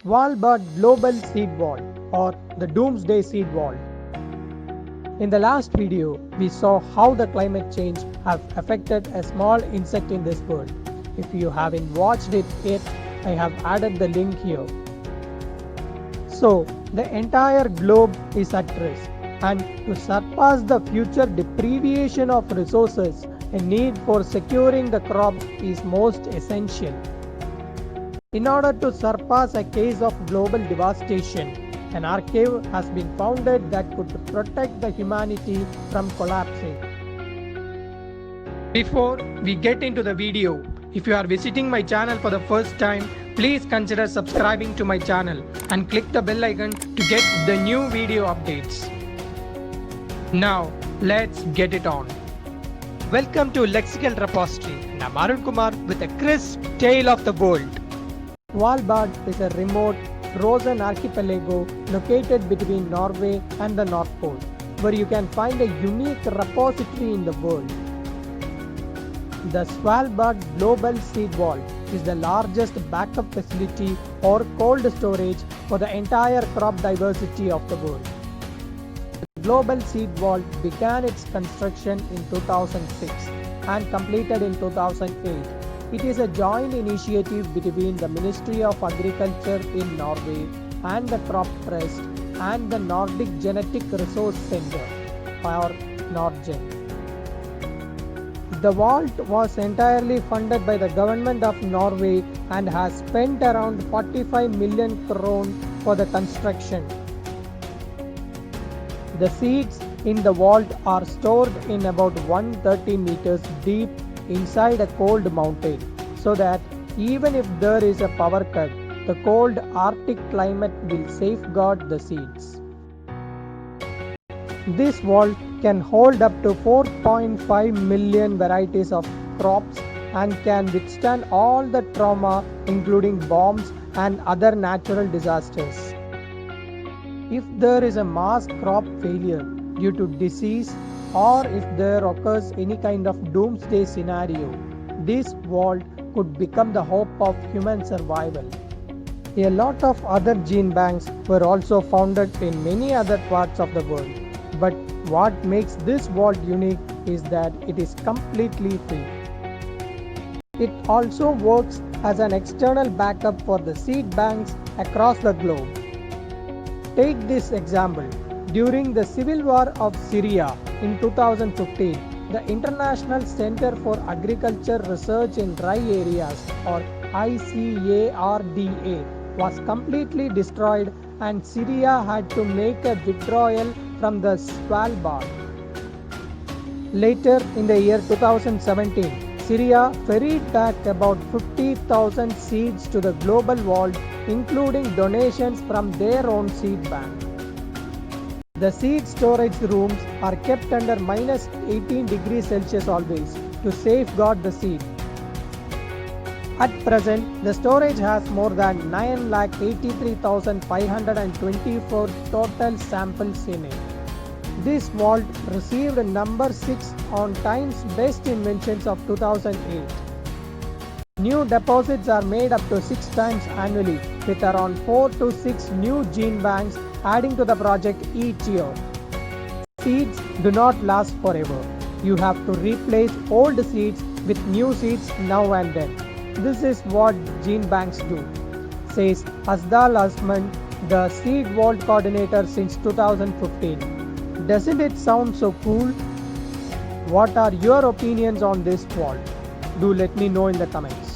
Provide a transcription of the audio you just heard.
Svalbard Global Seed Vault, or the Doomsday Seed Vault. In the last video, we saw how the climate change have affected a small insect in this world. If you haven't watched it yet, I have added the link here. So, the entire globe is at risk, and to surpass the future deprivation of resources, a need for securing the crop is most essential. In order to surpass a case of global devastation, an archive has been founded that could protect the humanity from collapsing. Before we get into the video, if you are visiting my channel for the first time, please consider subscribing to my channel and click the bell icon to get the new video updates. Now, let's get it on. Welcome to Lexical Repository, and I'm Arun Kumar with a crisp tale of the world. Svalbard is a remote, frozen archipelago located between Norway and the North Pole, where you can find a unique repository in the world. The Svalbard Global Seed Vault is the largest backup facility or cold storage for the entire crop diversity of the world. The Global Seed Vault began its construction in 2006 and completed in 2008. It is a joint initiative between the Ministry of Agriculture in Norway and the Crop Trust and the Nordic Genetic Resource Center, or NORGEN. The vault was entirely funded by the government of Norway and has spent around 45 million kron for the construction. The seeds in the vault are stored in about 130 meters deep inside a cold mountain, so that even if there is a power cut, the cold Arctic climate will safeguard the seeds. This vault can hold up to 4.5 million varieties of crops and can withstand all the trauma, including bombs and other natural disasters. If there is a mass crop failure due to disease, or if there occurs any kind of doomsday scenario, this vault could become the hope of human survival. A lot of other gene banks were also founded in many other parts of the world, but what makes this vault unique is that it is completely free. It also works as an external backup for the seed banks across the globe. Take this example. During the civil war of Syria in 2015, the International Center for Agriculture Research in Dry Areas, or ICARDA, was completely destroyed and Syria had to make a withdrawal from the Svalbard. Later in the year 2017, Syria ferried back about 50,000 seeds to the global vault, including donations from their own seed bank. The seed storage rooms are kept under minus 18 degrees Celsius always to safeguard the seed. At present, the storage has more than 9,83,524 total samples in it. This vault received number 6 on Time's Best Inventions of 2008. New deposits are made up to 6 times annually, with around 4 to 6 new gene banks adding to the project each year. Seeds do not last forever. You have to replace old seeds with new seeds now and then. This is what gene banks do, says Asdal Asman, the Seed Vault coordinator since 2015. Doesn't it sound so cool? What are your opinions on this vault? Do let me know in the comments.